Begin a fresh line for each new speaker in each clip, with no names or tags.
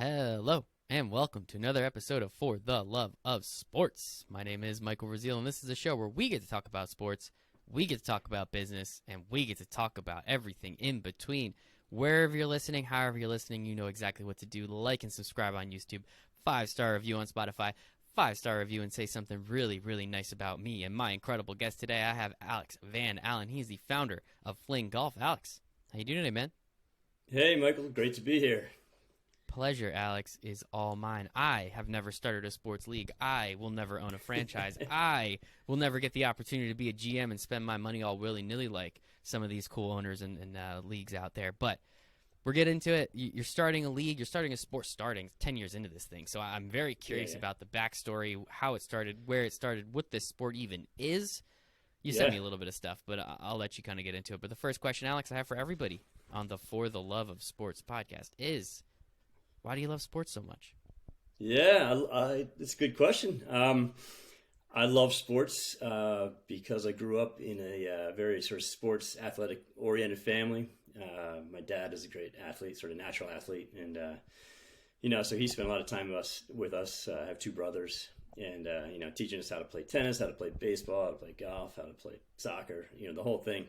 Hello, and welcome to another episode of For the Love of Sports. My name is Michael Rasile, and this is a show where we get to talk about sports, we get to talk about business, and we get to talk about everything in between. Wherever you're listening, however you're listening, you know exactly what to do. Like and subscribe on YouTube, 5-star review on Spotify, 5-star review, and say something really, really nice about me and my incredible guest today. I have Alex Van Alen. He's the founder of FlingGolf. Alex, how you doing today, man?
Hey, Michael. Great to be here.
Pleasure, Alex, is all mine. I have never started a sports league. I will never own a franchise. I will never get the opportunity to be a GM and spend my money all willy-nilly like some of these cool owners and leagues out there. But we're getting into it. You're starting a league. You're starting a sport starting 10 years into this thing. So I'm very curious about the backstory, how it started, where it started, what this sport even is. You sent me a little bit of stuff, but I'll let you kind of get into it. But the first question, Alex, I have for everybody on the For the Love of Sports podcast is, why do you love sports so much?
Yeah, it's a good question. I love sports because I grew up in a very sort of sports athletic oriented family. My dad is a great athlete, sort of natural athlete. And, so he spent a lot of time with us. I have two brothers and, teaching us how to play tennis, how to play baseball, how to play golf, how to play soccer, the whole thing.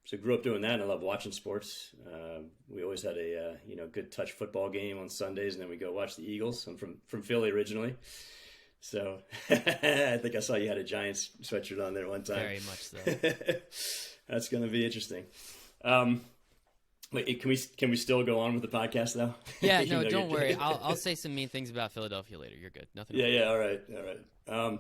So I grew up doing that, and I love watching sports. We always had a good touch football game on Sundays, and then we go watch the Eagles. I'm from Philly originally, so I think I saw you had a Giants sweatshirt on there one time.
Very much so.
That's going to be interesting. Wait, can we still go on with the podcast though?
Yeah, no, don't worry. I'll say some mean things about Philadelphia later. You're good. Nothing.
Yeah. All right.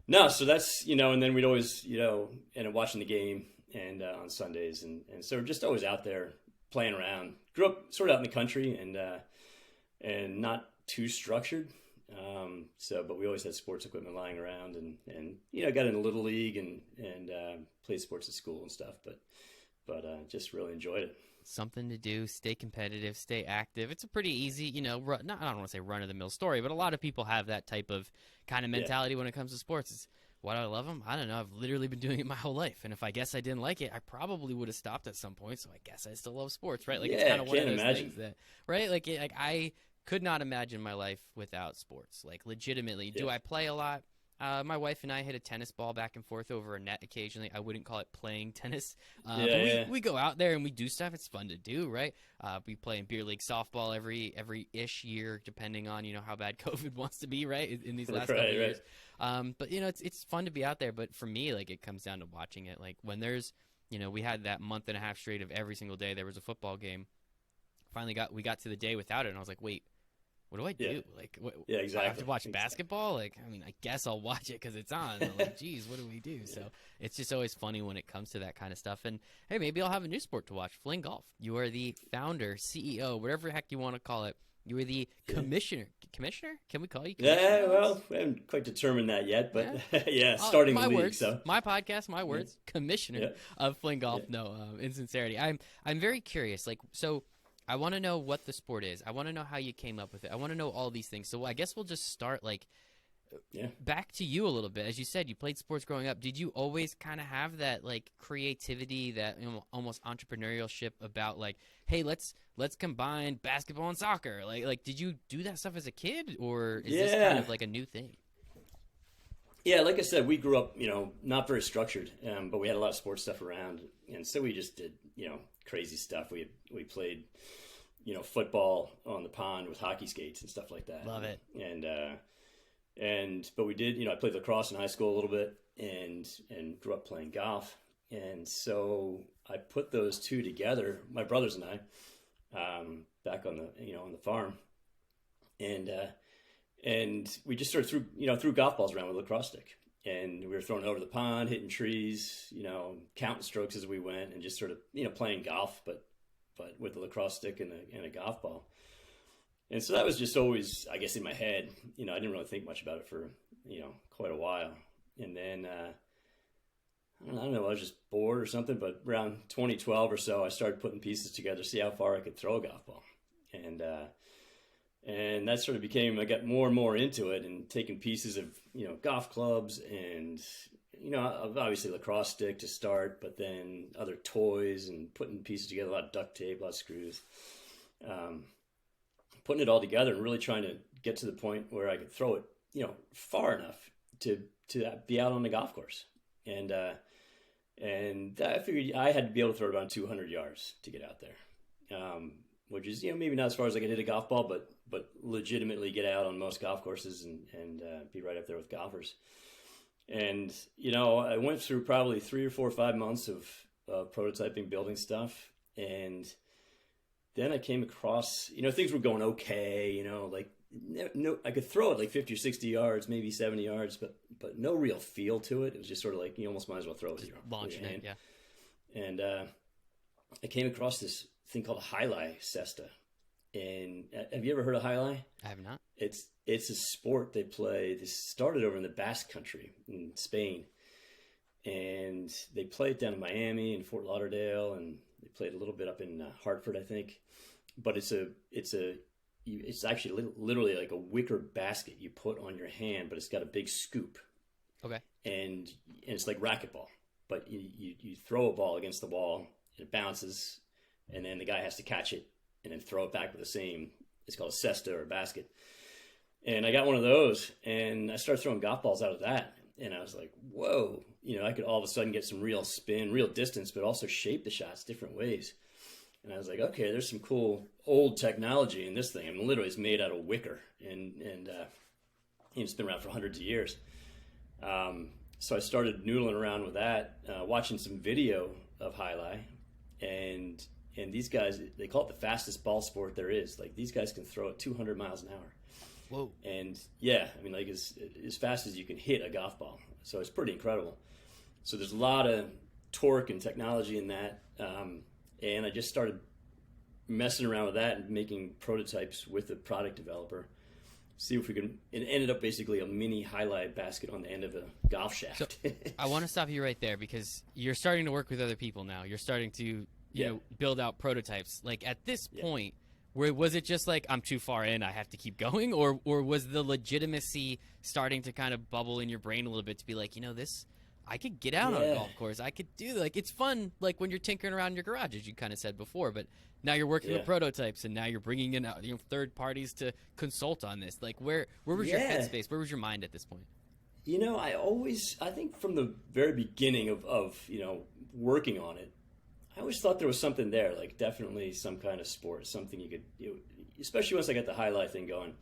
No, so that's and then we'd always end up watching the game. And on Sundays, and so we're just always out there playing around. Grew up sort of out in the country, and not too structured. But we always had sports equipment lying around, and got in a little league and played sports at school and stuff. But just really enjoyed it.
Something to do, stay competitive, stay active. It's a pretty easy, I don't want to say run of the mill story, but a lot of people have that type of kind of mentality when it comes to sports. It's, why do I love them? I don't know. I've literally been doing it my whole life. And if I guess I didn't like it, I probably would have stopped at some point. So I guess I still love sports, right? Like, it's kind of one of those things that, right? Like I could not imagine my life without sports. Like, legitimately. Do I play a lot? My wife and I hit a tennis ball back and forth over a net occasionally. I wouldn't call it playing tennis. But we go out there and we do stuff. It's fun to do, right? We play in beer league softball every-ish year, depending on, how bad COVID wants to be, right, in these last couple of years. But, it's fun to be out there. But for me, like, it comes down to watching it. Like, when there's, we had that month and a half straight of every single day there was a football game. Finally we got to the day without it, and I was like, wait. What do I do?
Yeah.
Like,
exactly.
I have to watch basketball? Like, I mean, I guess I'll watch it because it's on. I'm like, geez, what do we do? So it's just always funny when it comes to that kind of stuff. And, hey, maybe I'll have a new sport to watch, FlingGolf. You are the founder, CEO, whatever the heck you want to call it. You are the commissioner. Commissioner? Can we call you commissioner?
Yeah, well, we haven't quite determined that yet, but starting the league.
Words,
so
my podcast, my words, commissioner of FlingGolf. No, in sincerity. I'm very curious. Like, so I want to know what the sport is. I want to know how you came up with it. I want to know all these things. So I guess we'll just start, like, back to you a little bit. As you said, you played sports growing up. Did you always kind of have that, like, creativity, that almost entrepreneurship about, like, hey, let's combine basketball and soccer? Like, did you do that stuff as a kid, or is this kind of like a new thing?
Yeah, like I said, we grew up, not very structured, but we had a lot of sports stuff around, and so we just did, crazy stuff. We played, football on the pond with hockey skates and stuff like that.
Love it.
But we did, I played lacrosse in high school a little bit, and grew up playing golf, and so I put those two together, my brothers and I, back on the farm, and we just sort of threw golf balls around with a lacrosse stick. And we were throwing over the pond, hitting trees, counting strokes as we went, and just sort of, playing golf, but with a lacrosse stick and a golf ball. And so that was just always, I guess, in my head. I didn't really think much about it for, quite a while. And then, I don't know, I was just bored or something, but around 2012 or so, I started putting pieces together to see how far I could throw a golf ball. And that sort of became, I got more and more into it, and taking pieces of, golf clubs and, obviously lacrosse stick to start, but then other toys and putting pieces together, a lot of duct tape, a lot of screws. putting it all together and really trying to get to the point where I could throw it, far enough to be out on the golf course. And I figured I had to be able to throw it around 200 yards to get out there, which is, maybe not as far as I could hit a golf ball, but legitimately get out on most golf courses and be right up there with golfers. And, I went through probably 3 or 4 or 5 months of prototyping, building stuff. And then I came across, things were going okay, like, no, I could throw it like 50 or 60 yards, maybe 70 yards, but no real feel to it. It was just sort of like, you almost might as well throw it.
Launching it, yeah.
And I came across this thing called a highlight cesta. And have you ever heard of highlight?
I have not.
It's a sport they play. This started over in the Basque Country in Spain. And they play it down in Miami and Fort Lauderdale, and they played a little bit up in Hartford, I think. But it's actually literally like a wicker basket you put on your hand, but it's got a big scoop.
Okay.
And it's like racquetball, but you throw a ball against the wall, it bounces, and then the guy has to catch it and then throw it back with the same. It's called a cesta or a basket. And I got one of those, and I started throwing golf balls out of that. And I was like, whoa, I could all of a sudden get some real spin, real distance, but also shape the shots different ways. And I was like, okay, there's some cool old technology in this thing. I mean, literally it's made out of wicker, and it's been around for hundreds of years. So I started noodling around with that, watching some video of highlight, and these guys, they call it the fastest ball sport there is. Like, these guys can throw it 200 miles an hour.
Whoa.
And yeah, I mean, like as fast as you can hit a golf ball. So it's pretty incredible. So there's a lot of torque and technology in that. And I just started messing around with that and making prototypes with a product developer. See if we can. It ended up basically a mini highlight basket on the end of a golf shaft.
So, I want to stop you right there because you're starting to work with other people now. You're starting to build out prototypes. Like, at this point, where was it just like, I'm too far in, I have to keep going, or was the legitimacy starting to kind of bubble in your brain a little bit to be like, this, I could get out on a golf course, I could do, like, it's fun, like when you're tinkering around in your garage, as you kind of said before, but now you're working with prototypes, and now you're bringing in third parties to consult on this. Like, where was your headspace? Where was your mind at this point?
I think from the very beginning of working on it, I always thought there was something there, like definitely some kind of sport, something you could, especially once I got the highlight thing going.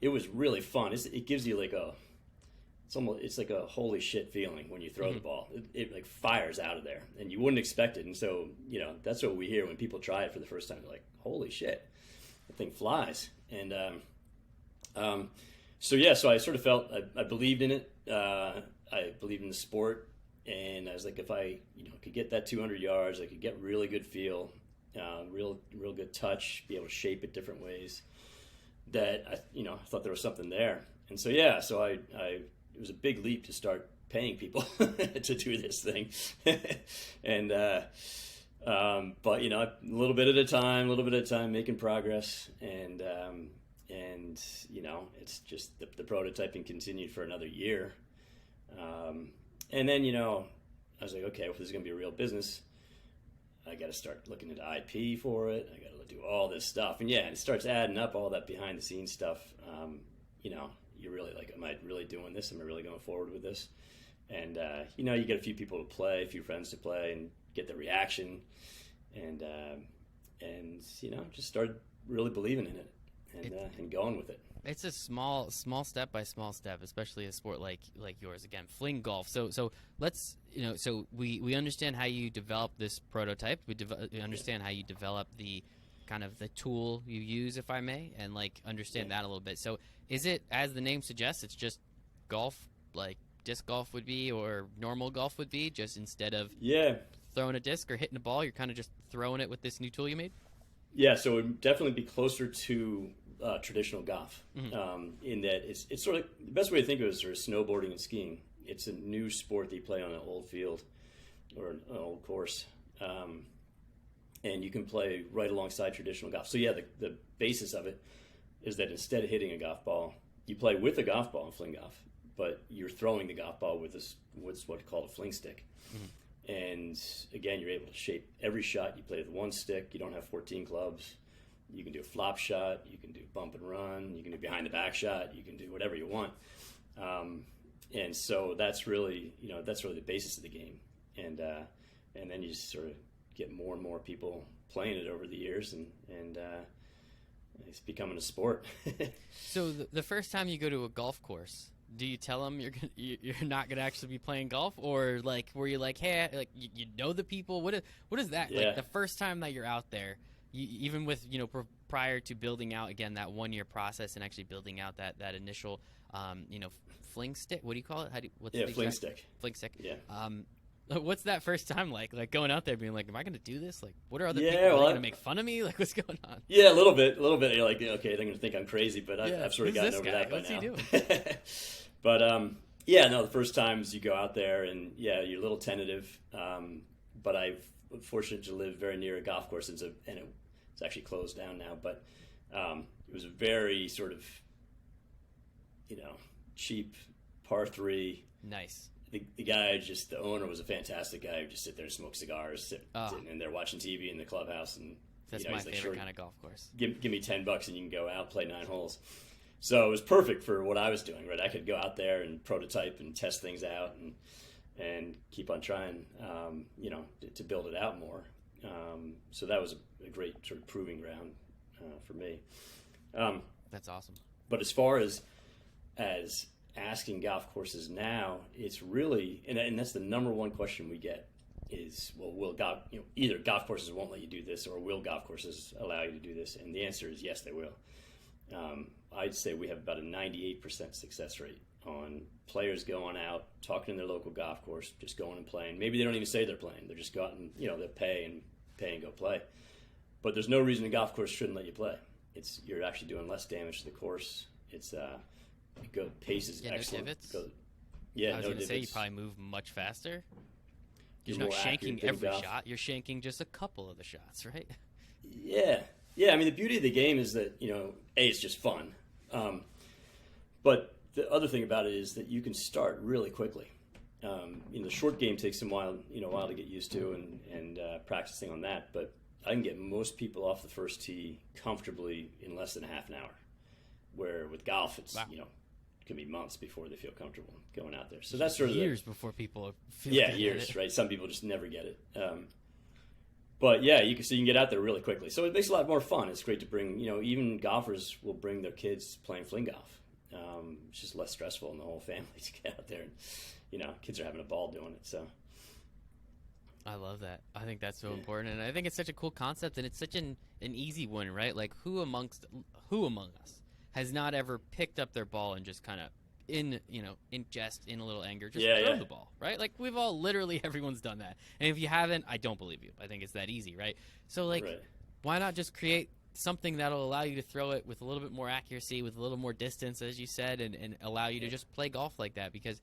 It was really fun. It gives you like it's like a holy shit feeling when you throw the ball. It like fires out of there, and you wouldn't expect it. And so, that's what we hear when people try it for the first time. They're like, holy shit, that thing flies. And so I sort of felt I believed in it. I believed in the sport. And I was like, if I, could get that 200 yards, I could get really good feel, real good touch, be able to shape it different ways. That I thought there was something there. And so it was a big leap to start paying people to do this thing. And but a little bit at a time, making progress, and it's just the prototyping continued for another year. And then, I was like, okay, if this is going to be a real business, I got to start looking into IP for it. I got to do all this stuff. And it starts adding up, all that behind the scenes stuff. You're really like, am I really doing this? Am I really going forward with this? And, you get a few people to play, a few friends to play, and get the reaction. And just started really believing in it and going with it.
It's a small step by small step, especially a sport like yours. Again, FlingGolf. So let's so we understand how you develop this prototype. We understand how you develop the kind of the tool you use, if I may, and like understand that a little bit. So is it, as the name suggests, it's just golf, like disc golf would be, or normal golf would be, just instead of throwing a disc or hitting a ball, you're kind of just throwing it with this new tool you made?
Yeah, so it would definitely be closer to traditional golf, in that it's sort of the best way to think of it is sort of snowboarding and skiing. It's a new sport that you play on an old field or an old course, and you can play right alongside traditional golf. So the basis of it is that instead of hitting a golf ball, you play with a golf ball in FlingGolf, but you're throwing the golf ball with what's called a FlingStick. And again, you're able to shape every shot. You play with one stick. You don't have 14 clubs. You can do a flop shot, you can do bump and run, you can do behind the back shot, you can do whatever you want. And so that's really the basis of the game. And then you just sort of get more and more people playing it over the years, and it's becoming a sport.
So the first time you go to a golf course, do you tell them you're not gonna actually be playing golf, or like were you like, hey, like you know the people? What is that?
Yeah.
Like the first time that you're out there, even with prior to building out again that 1 year process and actually building out that initial FlingStick. What do you call it? What's the
FlingStick.
FlingStick.
Yeah.
What's that first time like? Like going out there being like, am I going to do this? Like, what are other people going to make fun of me? Like, what's going on?
Yeah, a little bit. You're like, okay, they're going to think I'm crazy, but I've sort of gotten over that by
What's
now.
He doing?
But the first times you go out there and you're a little tentative. But I'm fortunate to live very near a golf course, and it's actually closed down now. But it was a very sort of cheap par 3.
Nice.
The guy, the owner, was a fantastic guy who just sit there and smoke cigars, sitting in there watching TV in the clubhouse, and
that's my favorite kind of golf course.
Give me $10 and you can go out, play 9 holes. So it was perfect for what I was doing. Right, I could go out there and prototype and test things out and keep on trying, to build it out more. So that was a great sort of proving ground for me.
That's awesome.
But as far as asking golf courses now, it's really, and that's the number one question we get is, well, will either golf courses won't let you do this, or will golf courses allow you to do this? And the answer is yes, they will. I'd say we have about a 98% success rate on players going out, talking to their local golf course, just going and playing. Maybe they don't even say they're playing. They're just going, they'll pay and go play. But there's no reason a golf course shouldn't let you play. You're actually doing less damage to the course. It's pace is excellent.
No divots?
I was
going to
divots.
say you probably move much faster. You're
You're
not
more
shanking
accurate
every
golf.
shot. You're shanking just a couple of the shots, right?
Yeah. I mean, the beauty of the game is that it's just fun. But the other thing about it is that you can start really quickly. The short game takes a while to get used to and practicing on that. But I can get most people off the first tee comfortably in less than a half an hour. Where with golf, it's it can be months before they feel comfortable going out there. So that's sort of
years before people feel
years, right? Some people just never get it. But yeah, you can get out there really quickly. So it makes it a lot more fun. It's great to bring, even golfers will bring their kids playing FlingGolf. It's just less stressful in the whole family to get out there, and kids are having a ball doing it. So
I love that. I think that's so important, and I think it's such a cool concept, and it's such an easy one, right? Like who among us has not ever picked up their ball and just kind of in jest, in a little anger, just throw the ball, right? Like we've all everyone's done that. And if you haven't, I don't believe you. I think it's that easy, right? So why not just create something that'll allow you to throw it with a little bit more accuracy, with a little more distance, as you said, and allow you to just play golf like that? Because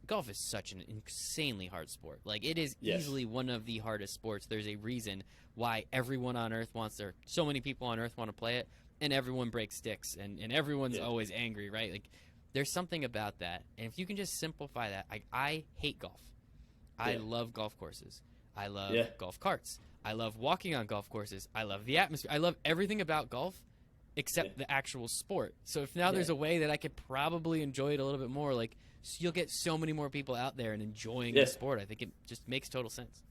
golf is such an insanely hard sport. Like it is easily one of the hardest sports. There's a reason why everyone on earth so many people on earth want to play it. And everyone breaks sticks, and everyone's always angry, right? Like, there's something about that. And if you can just simplify that, I hate golf. I love golf courses. I love golf carts. I love walking on golf courses. I love the atmosphere. I love everything about golf except the actual sport. So if now there's a way that I could probably enjoy it a little bit more, like, you'll get so many more people out there and enjoying the sport. I think it just makes total sense.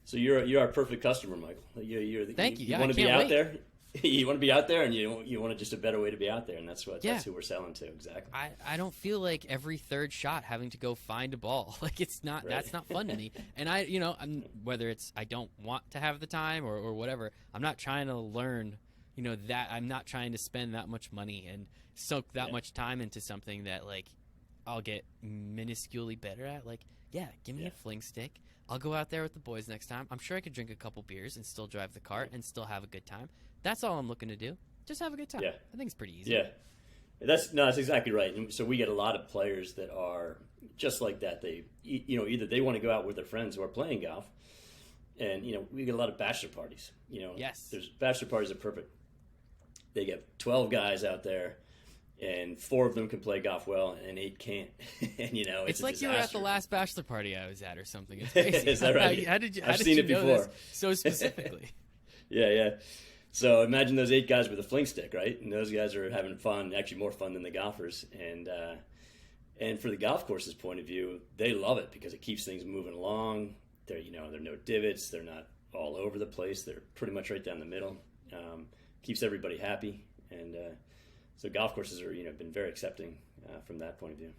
So you're a perfect customer, Michael.
Thank you.
You want to be out there. You want to be out there, and you want just a better way to be out there, and that's who we're selling to. Exactly.
I don't feel like every third shot having to go find a ball. Like it's not that's not fun to me. And whether it's I don't want to have the time or whatever, I'm not trying to learn. That I'm not trying to spend that much money and soak that much time into something that like I'll get minusculely better at. Like give me a FlingStick. I'll go out there with the boys next time. I'm sure I could drink a couple beers and still drive the cart and still have a good time. That's all I'm looking to do. Just have a good time.
Yeah.
I think it's pretty easy.
Yeah. That's exactly right. And so we get a lot of players that are just like that. They, either they want to go out with their friends who are playing golf, and we get a lot of bachelor parties.
Yes.
There's bachelor parties are perfect. They get 12 guys out there, and 4 of them can play golf well, and 8 can't. And it's
like
a
you were at the last bachelor party I was at, or something. It's crazy.
Is that right?
How did you?
I've seen it before.
So specifically.
Yeah. So imagine those 8 guys with a fling stick, right? And those guys are having fun, actually more fun than the golfers. And for the golf course's point of view, they love it because it keeps things moving along. There are no divots. They're not all over the place. They're pretty much right down the middle. Keeps everybody happy, and so golf courses are been very accepting from that point of view.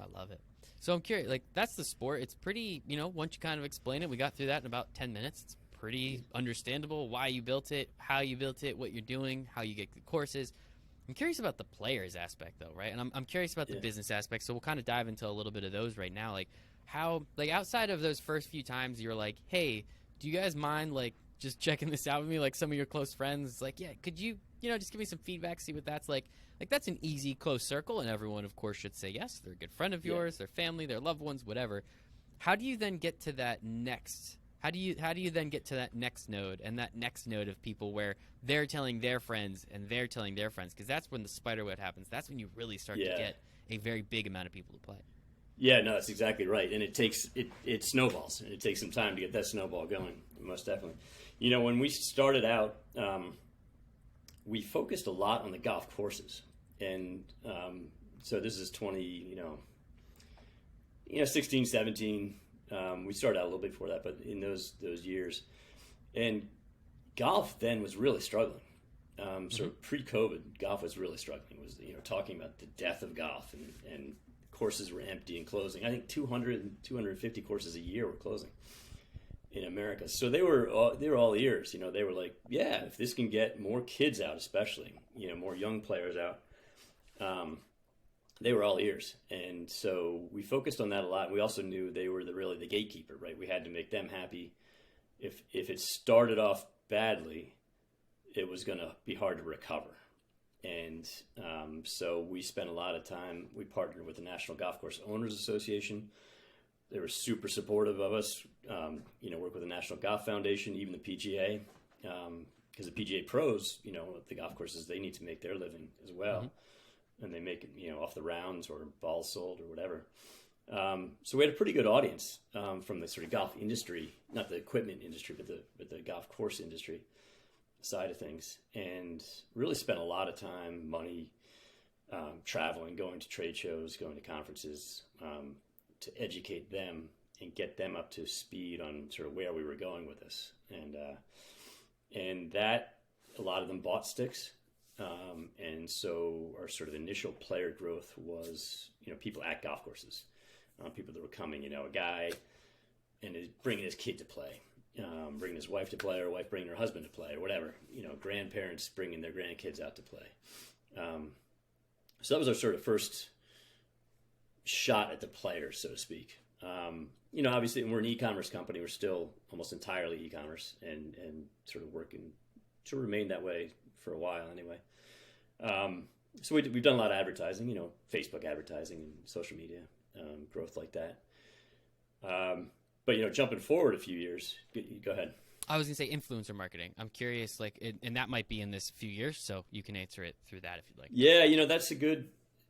I love it. So I'm curious, like that's the sport. It's pretty, once you kind of explain it, we got through that in about 10 minutes. It's pretty understandable why you built it, how you built it, what you're doing, how you get the courses. I'm curious about the players aspect though, right? And I'm curious about the business aspect. So we'll kind of dive into a little bit of those right now. Like how, like outside of those first few times you're like, hey, do you guys mind like just checking this out with me? Like some of your close friends, it's like, yeah, could you, just give me some feedback, see what that's like. Like that's an easy close circle, and everyone, of course, should say yes. They're a good friend of yours, their family, their loved ones, whatever. How do you then get to that next? How do you then get to that next node and that next node of people where they're telling their friends and they're telling their friends? Because that's when the spider web happens. That's when you really start to get a very big amount of people to play. Yeah,
no, that's exactly right. And it snowballs, and it takes some time to get that snowball going, most definitely. When we started out, we focused a lot on the golf courses. And so this is 16, 17. We started out a little bit before that, but in those years. And golf then was really struggling. So pre-COVID, golf was really struggling. It was, talking about the death of golf, and courses were empty and closing. I think 200, 250 courses a year were closing in America. So they were all ears. They were like, yeah, if this can get more kids out, especially, more young players out, they were all ears. And so we focused on that a lot. We also knew they were really the gatekeeper, right? We had to make them happy. If it started off badly, it was going to be hard to recover. And so we spent a lot of time. We partnered with the National Golf Course Owners Association. They were super supportive of us. Work with the National Golf Foundation, even the PGA, because the PGA pros, the golf courses, they need to make their living as well, and they make it, off the rounds or balls sold or whatever. So we had a pretty good audience from the sort of golf industry, not the equipment industry, but the golf course industry side of things, and really spent a lot of time, money, traveling, going to trade shows, going to conferences, to educate them and get them up to speed on sort of where we were going with this. And that, a lot of them bought sticks. And so our sort of initial player growth was, people at golf courses, people that were coming, a guy and bringing his kid to play, bringing his wife to play, or wife bringing her husband to play, or whatever, grandparents bringing their grandkids out to play. So that was our sort of first shot at the players, so to speak. Obviously, we're an e-commerce company. We're still almost entirely e-commerce, and sort of working to remain that way for a while anyway. So we've done a lot of advertising, Facebook advertising and social media growth like that. But jumping forward a few years, go ahead.
I was gonna say influencer marketing. I'm curious, and that might be in this few years, so you can answer it through that if you'd like.
Yeah, that's a good.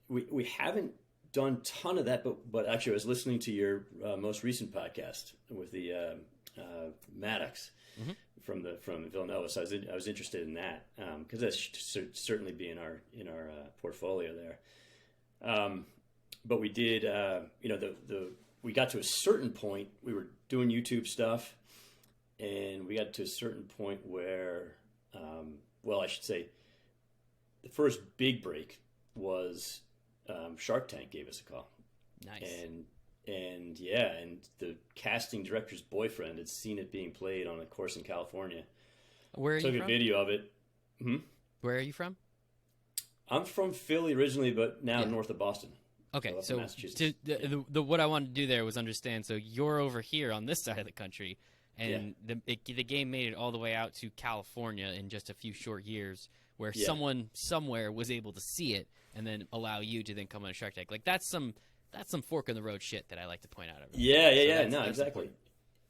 We haven't done a ton of that, but actually I was listening to your most recent podcast with the Maddox from Villanova, so I was interested in that because that should certainly be in our portfolio there. But we did, we got to a certain point. We were doing YouTube stuff, and we got to a certain point where, I should say, the first big break was. Shark Tank gave us a call.
Nice.
And the casting director's boyfriend had seen it being played on a course in California.
Where are you from?
Took a video of it.
Where are you from?
I'm from Philly originally, but now north of Boston.
Okay, so what I wanted to do there was understand. So you're over here on this side of the country, and the game made it all the way out to California in just a few short years, where someone somewhere was able to see it and then allow you to then come on a Shark Tank. Like that's some fork in the road shit that I like to point out.
No, exactly. Important.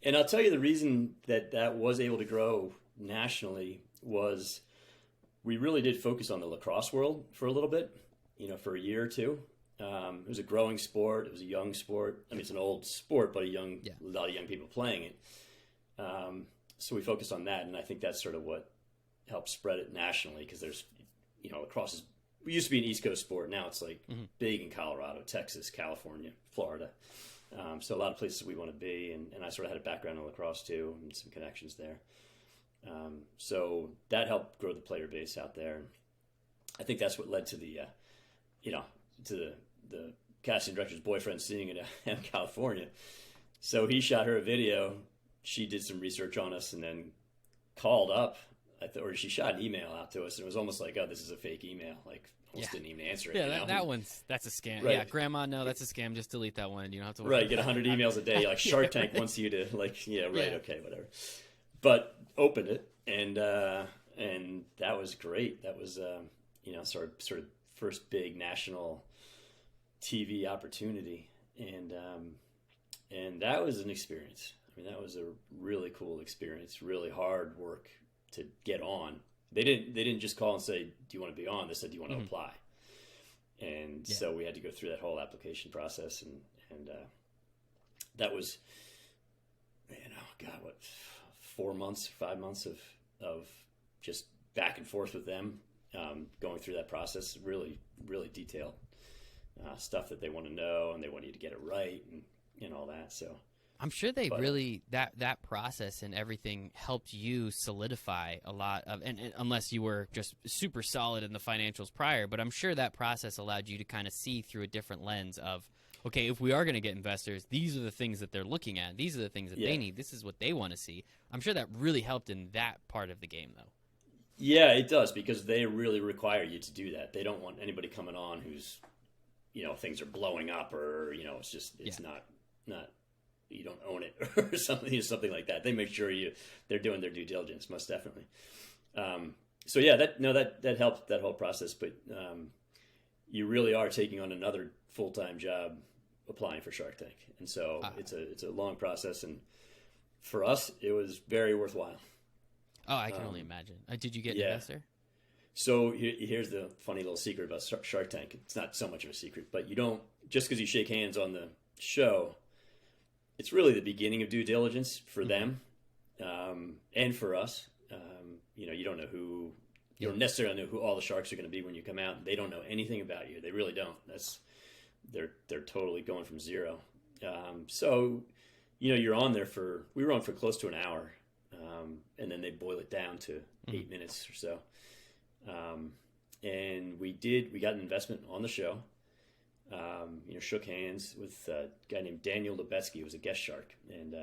And I'll tell you the reason that was able to grow nationally was we really did focus on the lacrosse world for a little bit, for a year or two. It was a growing sport. It was a young sport. I mean, it's an old sport, but a lot of young people playing it. So we focused on that, and I think that's sort of what help spread it nationally, because there's, lacrosse is, it used to be an East Coast sport. Now it's like big in Colorado, Texas, California, Florida. So a lot of places we want to be, and I sort of had a background in lacrosse too, and some connections there. So that helped grow the player base out there. And I think that's what led to the, to the casting director's boyfriend seeing it in California. So he shot her a video. She did some research on us and then called up, or she shot an email out to us, and it was almost like, oh, this is a fake email. Like, almost didn't even answer it.
Yeah, that's a scam.
Right.
Yeah, Grandma, no, that's a scam. Just delete that one. You don't have to worry.
Right, get 100 emails a day. Like Shark Tank wants you to, like, okay, whatever. But opened it, and that was great. That was sort of first big national TV opportunity, and that was an experience. I mean, that was a really cool experience. Really hard work to get on. They didn't just call and say, "Do you want to be on?" They said, "Do you want to apply?" And so we had to go through that whole application process, and that was, 4 months, 5 months of just back and forth with them, going through that process. Really, really detailed stuff that they want to know, and they want you to get it right, and all that. So
I'm sure they really that process and everything helped you solidify a lot of, and unless you were just super solid in the financials prior, but I'm sure that process allowed you to kind of see through a different lens of, okay, if we are going to get investors, these are the things that they're looking at. These are the things that they need. This is what they want to see. I'm sure that really helped in that part of the game, though.
Yeah, it does, because they really require you to do that. They don't want anybody coming on who's, things are blowing up, or, it's just, it's not, you don't own it or something like that. They make sure they're doing their due diligence, most definitely. So yeah, that helped that whole process, but you really are taking on another full-time job applying for Shark Tank. And so it's a long process, and for us, it was very worthwhile.
Oh, I can only imagine. Did you get an investor?
So here's the funny little secret about Shark Tank. It's not so much of a secret, but you don't, just because you shake hands on the show, it's really the beginning of due diligence for them, and for us. You don't know who, you don't necessarily know who all the sharks are going to be when you come out. They don't know anything about you. They really don't. They're totally going from zero. So, you're on there we were on for close to an hour, and then they boil it down to 8 minutes or so. And we got an investment on the show. Shook hands with a guy named Daniel Lebetsky, who was a guest shark, and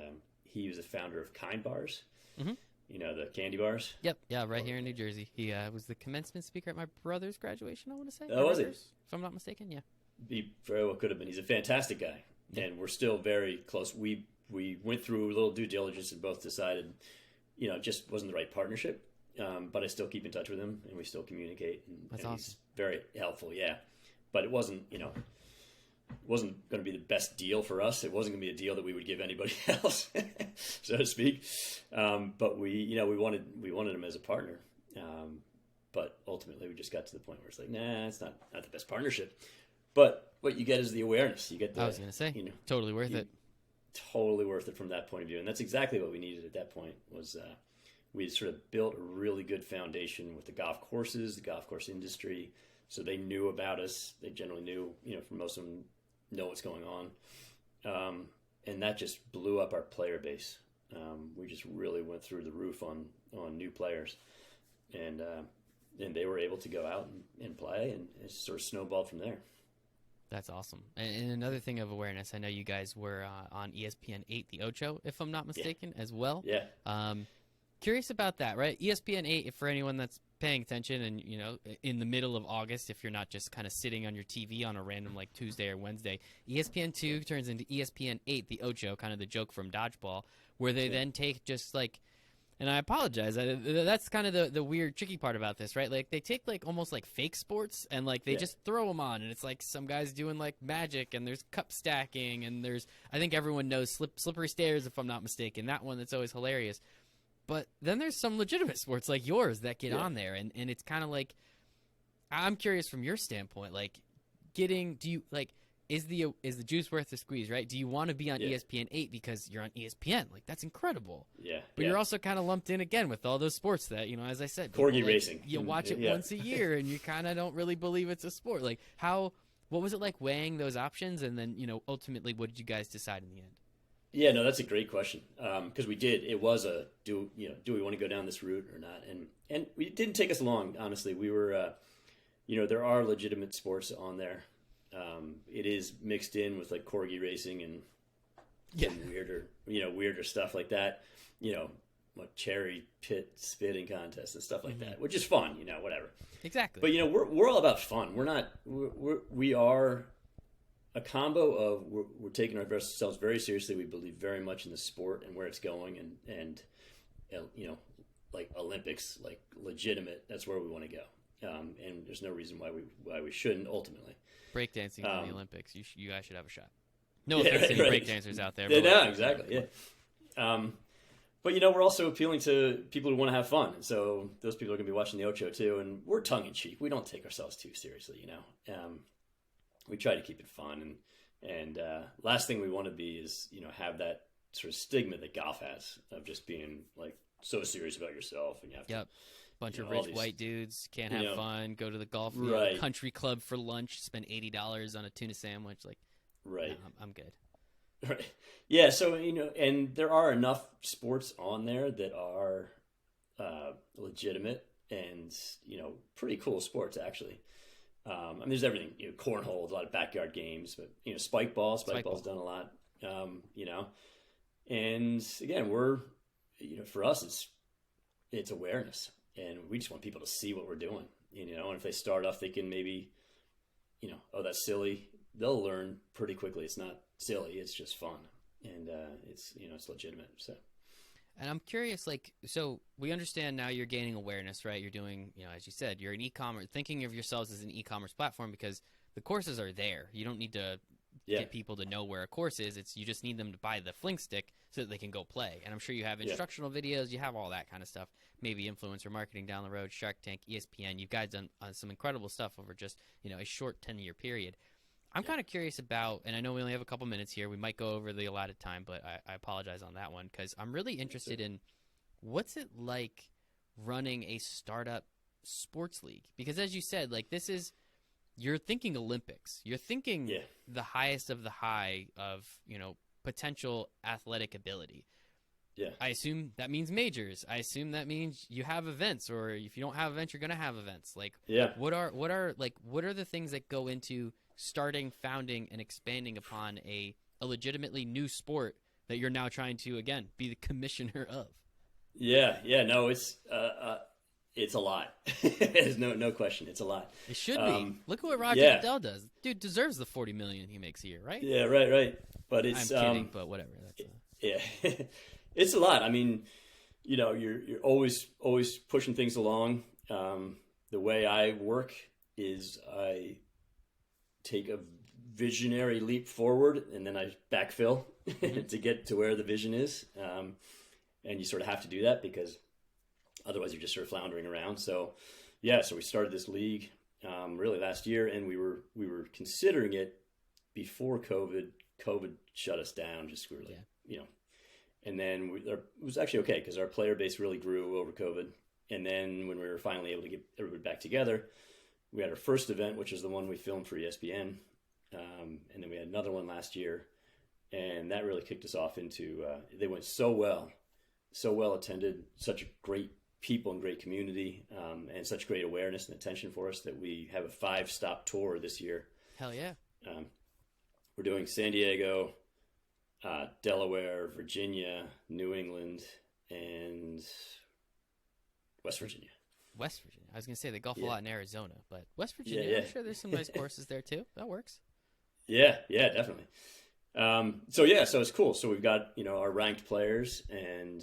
he was the founder of Kind Bars. The candy bars.
Yep, yeah, right here in New Jersey. He was the commencement speaker at my brother's graduation, I want to say.
Oh, was he?
If I'm not mistaken, yeah.
He very well could have been. He's a fantastic guy, and we're still very close. We went through a little due diligence and both decided, it just wasn't the right partnership. But I still keep in touch with him, and we still communicate.
That's
and
awesome.
He's very helpful, yeah. But it wasn't, wasn't going to be the best deal for us. It wasn't going to be a deal that we would give anybody else, so to speak. But we wanted him as a partner. But ultimately, we just got to the point where it's like, nah, it's not the best partnership. But what you get is the awareness. You get I
was going to say, totally worth it.
Totally worth it from that point of view, and that's exactly what we needed at that point. Was we had sort of built a really good foundation with the golf courses, the golf course industry. So they knew about us. They generally knew, for most of them, know what's going on. And that just blew up our player base. We just really went through the roof on new players. And they were able to go out and play, and it sort of snowballed from there.
That's awesome. And another thing of awareness, I know you guys were on ESPN 8, the Ocho, if I'm not mistaken, as well.
Yeah.
Curious about that, right? ESPN 8, for anyone that's paying attention, and in the middle of August, if you're not just kind of sitting on your TV on a random like Tuesday or Wednesday, ESPN 2 turns into ESPN 8, the Ocho, kind of the joke from Dodgeball, where they then take just like, and I apologize, that's kind of the weird, tricky part about this, right? Like they take like almost like fake sports and like they just throw them on, and it's like some guys doing like magic, and there's cup stacking, and there's, I think everyone knows slippery stairs, if I'm not mistaken, that one that's always hilarious. But then there's some legitimate sports like yours that get on there, and it's kind of like, I'm curious from your standpoint, like is the juice worth the squeeze, right? Do you want to be on ESPN 8 because you're on ESPN? Like, that's incredible.
Yeah.
But you're also kind of lumped in again with all those sports that, as I said,
corgi racing.
You watch it once a year and you kind of don't really believe it's a sport. Like, what was it like weighing those options? And then, ultimately, what did you guys decide in the end?
Yeah, no, that's a great question. Because it was do we want to go down this route or not? And it didn't take us long, honestly. We were, there are legitimate sports on there. It is mixed in with like corgi racing and weirder stuff like that. Like cherry pit spitting contests and stuff like that, which is fun. Whatever.
Exactly.
But we're all about fun. We are a combo of we're taking ourselves very seriously. We believe very much in the sport and where it's going, and like Olympics, like legitimate. That's where we want to go. And there's no reason why we shouldn't ultimately.
Breakdancing in the Olympics. You guys should have a shot. No offense to any breakdancers out there.
No, exactly. Yeah. But we're also appealing to people who want to have fun, and so those people are going to be watching the Ocho too. And we're tongue in cheek. We don't take ourselves too seriously, We try to keep it fun, and last thing we want to be is have that sort of stigma that golf has of just being like so serious about yourself, and you have to.
Bunch of rich white dudes can't have fun. Go to the golf country club for lunch. Spend $80 on a tuna sandwich. Like,
right?
No, I'm good.
Right. Yeah. So and there are enough sports on there that are legitimate and pretty cool sports actually. There's everything. Cornhole, a lot of backyard games, but spike ball's done a lot. And again, we're for us it's awareness. And we just want people to see what we're doing, and if they start off thinking maybe, oh, that's silly, they'll learn pretty quickly. It's not silly. It's just fun. And it's legitimate. So.
And I'm curious, so we understand now you're gaining awareness, right? You're doing, as you said, you're an e-commerce, thinking of yourselves as an e-commerce platform because the courses are there. You don't need to get people to know where a course is. You just need them to buy the FlingStick so that they can go play. And I'm sure you have instructional videos. You have all that kind of stuff. Maybe influencer marketing down the road, Shark Tank, ESPN. You guys done some incredible stuff over just a short 10-year period. I'm kind of curious about, and I know we only have a couple minutes here. We might go over the allotted time, but I apologize on that one because I'm really interested in what's it like running a startup sports league? Because as you said, you're thinking Olympics. You're thinking the highest of the high of, potential athletic ability.
Yeah.
I assume that means majors. I assume that means you have events, or if you don't have events, you're going to have events. What are the things that go into starting, founding, and expanding upon a legitimately new sport that you're now trying to, again, be the commissioner of?
Yeah. No, it's a lot. There's no question. It's a lot.
It should be. Look at what Roger Goodell does. Dude deserves the $40 million he makes a year, right?
Yeah, right. But it's
I'm kidding, but whatever.
Yeah, it's a lot. I mean, you're always pushing things along. The way I work is I take a visionary leap forward and then I backfill to get to where the vision is. And you sort of have to do that because otherwise you're just sort of floundering around. So we started this league really last year, and we were considering it before COVID. COVID shut us down. Just we were like, and then it was actually okay because our player base really grew over COVID. And then when we were finally able to get everybody back together, we had our first event, which is the one we filmed for ESPN. And then we had another one last year, and that really kicked us off into, they went so well attended, such great people and great community, and such great awareness and attention for us that we have a 5-stop tour this year.
Hell yeah.
We're doing San Diego, Delaware, Virginia, New England, and West Virginia.
West Virginia. I was going to say they golf a lot in Arizona, but West Virginia, I'm sure there's some nice courses there too. That works.
Yeah, definitely. So it's cool. So we've got, our ranked players, and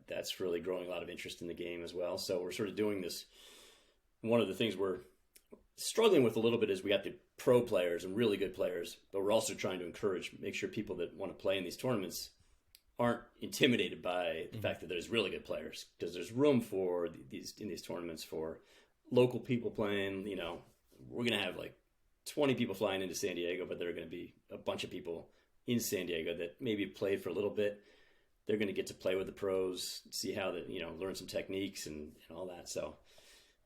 that's really growing a lot of interest in the game as well. So we're sort of doing this. One of the things we're struggling with a little bit is we got the pro players and really good players, but we're also trying to make sure people that want to play in these tournaments aren't intimidated by the fact that there's really good players, because there's room in these tournaments for local people playing. We're going to have 20 people flying into San Diego, but there are going to be a bunch of people in San Diego that maybe played for a little bit. They're going to get to play with the pros, see how learn some techniques and all that. So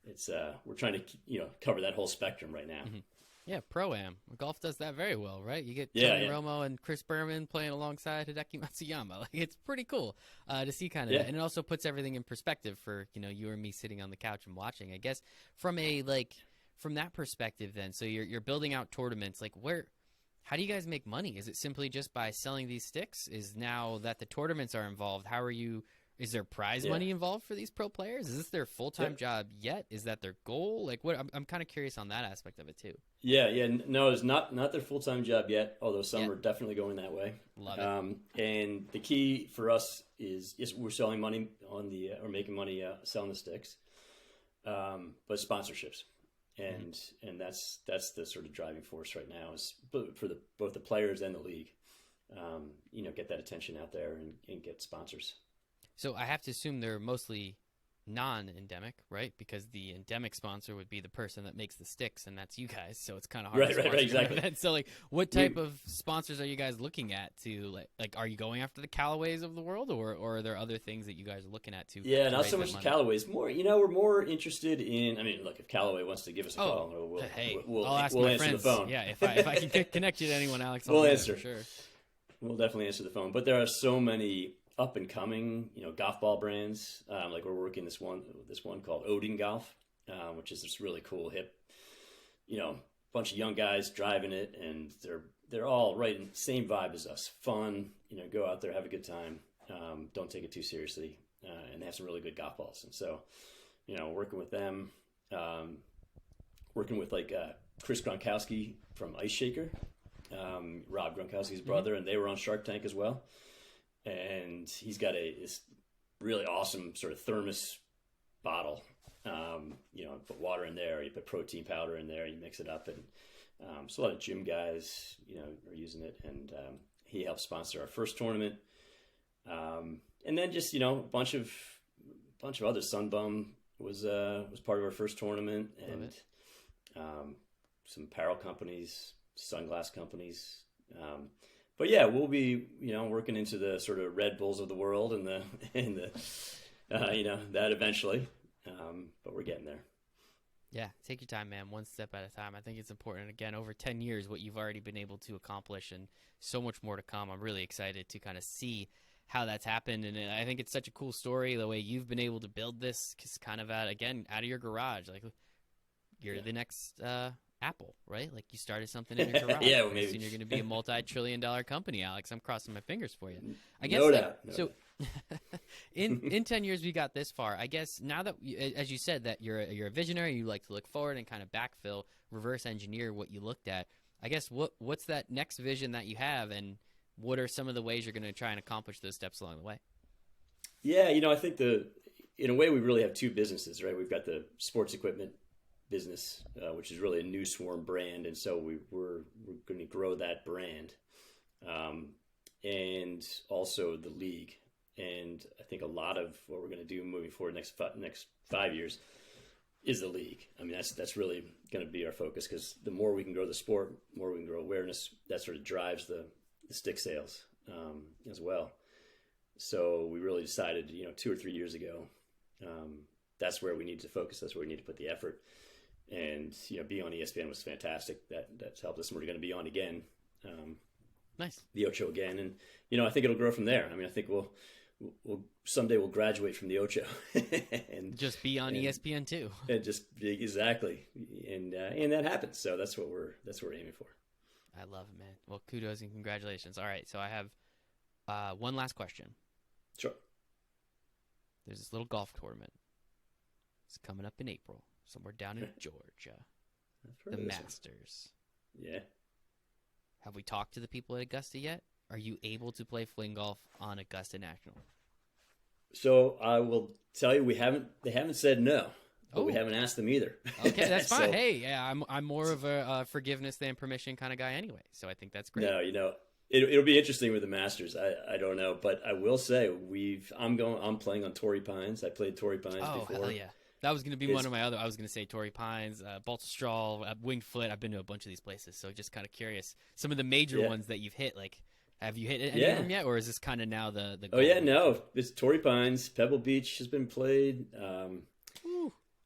it's we're trying to cover that whole spectrum right now.
Mm-hmm. Yeah, Pro-Am. Golf does that very well, right? You get
Yeah,
Tony Romo and Chris Berman playing alongside Hideki Matsuyama. Like, it's pretty cool to see kind of that. And it also puts everything in perspective for, you or me sitting on the couch and watching. I guess from that perspective then, so you're building out tournaments, like how do you guys make money? Is it simply just by selling these sticks? Is now that the tournaments are involved, is there prize money involved for these pro players? Is this their full-time job yet? Is that their goal? Like, what? I'm kind of curious on that aspect of it too.
Yeah. No, it's not their full-time job yet, although some are definitely going that way.
Love it.
And the key for us is we're selling money or making money selling the sticks, but sponsorships. And that's the sort of driving force right now is for both the players and the league, get that attention out there and get sponsors.
So I have to assume they're mostly non-endemic, right? Because the endemic sponsor would be the person that makes the sticks, and that's you guys. So it's kind of hard to sponsor
exactly.
Event. So like, what type of sponsors are you guys looking at to like? Are you going after the Callaways of the world, or are there other things that you guys are looking at to?
Yeah, not so much the Callaways. More, we're more interested in. I mean, look, if Callaway wants to give us a call,
I'll ask
we'll
my
answer
friends.
the phone.
Yeah, if I can connect you to anyone, Alex,
we'll answer
for sure.
We'll definitely answer the phone. But there are so many up and coming, golf ball brands. Like we're working this one called Odin Golf, which is this really cool, hip, bunch of young guys driving it, and they're all right in the same vibe as us. Fun, go out there, have a good time. Don't take it too seriously, and they have some really good golf balls. And so, working with them, working with like Chris Gronkowski from Ice Shaker, Rob Gronkowski's brother, and they were on Shark Tank as well. And he's got this really awesome sort of thermos bottle. Put water in there, you put protein powder in there, you mix it up, and so a lot of gym guys, are using it. And he helped sponsor our first tournament. And then just a bunch of other. Sunbum was part of our first tournament, and some apparel companies, sunglass companies. But yeah, we'll be, working into the sort of Red Bulls of the world and that eventually. But we're getting there.
Yeah, take your time, man. One step at a time. I think it's important. Again, over 10 years, what you've already been able to accomplish, and so much more to come. I'm really excited to kind of see how that's happened, and I think it's such a cool story the way you've been able to build this, cause kind of out of your garage. Like you're the next Apple, right? Like you started something in your garage.
Yeah, well, maybe.
Soon you're going to be a multi-trillion-dollar company, Alex. I'm crossing my fingers for you. I guess
no doubt.
in 10 years we got this far. I guess now that, as you said, that you're a visionary, you like to look forward and kind of backfill, reverse engineer what you looked at. I guess what's that next vision that you have, and what are some of the ways you're going to try and accomplish those steps along the way?
Yeah, I think in a way we really have two businesses, right? We've got the sports equipment business, which is really a new Swarm brand, and so we're going to grow that brand, and also the league. And I think a lot of what we're going to do moving forward next 5 years is the league. I mean, that's really going to be our focus, because the more we can grow the sport, the more we can grow awareness. That sort of drives the stick sales as well. So we really decided, 2 or 3 years ago, that's where we need to focus. That's where we need to put the effort. And being on ESPN was fantastic. That's helped us. And we're going to be on again.
Nice. The
Ocho again, and I think it'll grow from there. I mean, I think we'll someday we'll graduate from the Ocho
and just be on ESPN too.
And just exactly, and that happens. So that's what we're aiming for.
I love it, man. Well, kudos and congratulations. All right, so I have one last question.
Sure.
There's this little golf tournament. It's coming up in April, somewhere down in Georgia. The Masters.
Yeah.
Have we talked to the people at Augusta yet? Are you able to play FlingGolf on Augusta National?
So I will tell you, they haven't said no, but we haven't asked them either.
Okay, that's fine. Hey, yeah, I'm more of a forgiveness than permission kind of guy anyway, so I think that's great.
No, it'll be interesting with the Masters. I don't know, but I will say I'm playing on Torrey Pines. I played Torrey Pines before.
Oh, hell yeah. That was going to be one of my other. I was going to say Torrey Pines, Baltusrol, Winged Foot. I've been to a bunch of these places, so just kind of curious. Some of the major ones that you've hit, like, have you hit any of them yet, or is this kind of now the
Oh yeah, no, it's Torrey Pines, Pebble Beach has been played.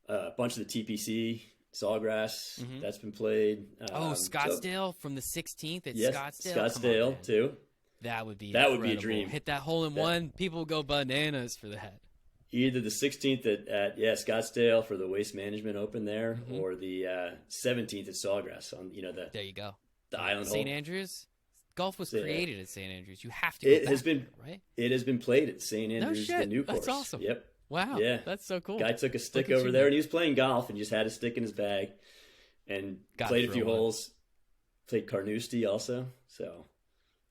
A bunch of the TPC, Sawgrass, that's been played.
Scottsdale from the 16th at Scottsdale.
Scottsdale too.
That would be
would be a dream.
Hit that hole in one. People go bananas for that.
Either the 16th at Scottsdale for the Waste Management Open there, or the 17th at Sawgrass on
there you go,
the island hole.
St. Andrews. Golf was created at St. Andrews. You have to. Right.
It has been played at St. Andrews, the new course.
That's awesome.
Yep.
Wow. Yeah. That's so cool.
Guy took a stick over there and he was playing golf and just had a stick in his bag and played a few holes. Played Carnoustie also. So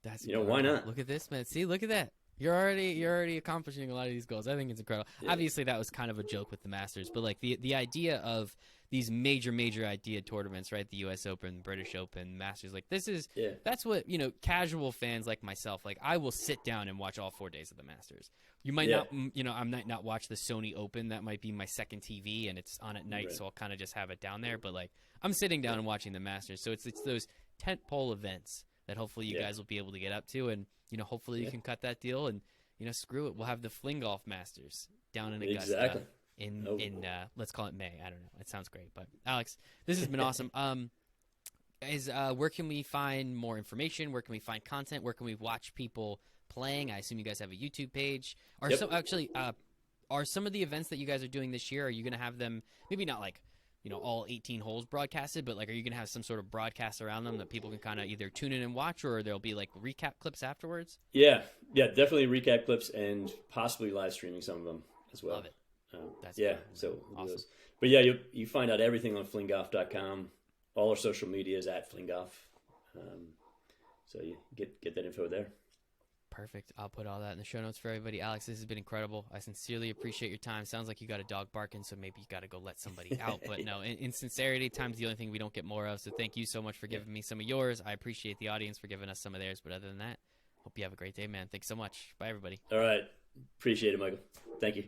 that's
why not?
Look at this, man. See, look at that. You're already accomplishing a lot of these goals. I think it's incredible. Yeah. Obviously, that was kind of a joke with the Masters, but like the idea of these major idea tournaments, right? The U.S. Open, British Open, Masters. Like this is that's what casual fans like myself. Like I will sit down and watch all 4 days of the Masters. You might not, I might not watch the Sony Open. That might be my second TV, and it's on at night, so I'll kind of just have it down there. But like I'm sitting down and watching the Masters, so it's those tentpole events that hopefully you guys will be able to get up to, and hopefully you can cut that deal, and screw it, we'll have the FlingGolf Masters down in Augusta in let's call it May. I don't know. It sounds great, but Alex, this has been awesome. Where can we find more information? Where can we find content? Where can we watch people playing? I assume you guys have a YouTube page. Are some of the events that you guys are doing this year? Are you going to have them? Maybe not like all 18 holes broadcasted, but like, are you going to have some sort of broadcast around them that people can kind of either tune in and watch, or there'll be like recap clips afterwards? Yeah, definitely recap clips and possibly live streaming some of them as well. Love it. That's
so
awesome.
But you find out everything on FlingGolf.com. All our social media is at FlingGolf. So you get that info there.
Perfect. I'll put all that in the show notes for everybody. Alex, this has been incredible. I sincerely appreciate your time. Sounds like you got a dog barking, so maybe you got to go let somebody out. But no, in sincerity, time's the only thing we don't get more of. So thank you so much for giving me some of yours. I appreciate the audience for giving us some of theirs. But other than that, hope you have a great day, man. Thanks so much. Bye, everybody.
All right. Appreciate it, Michael. Thank you.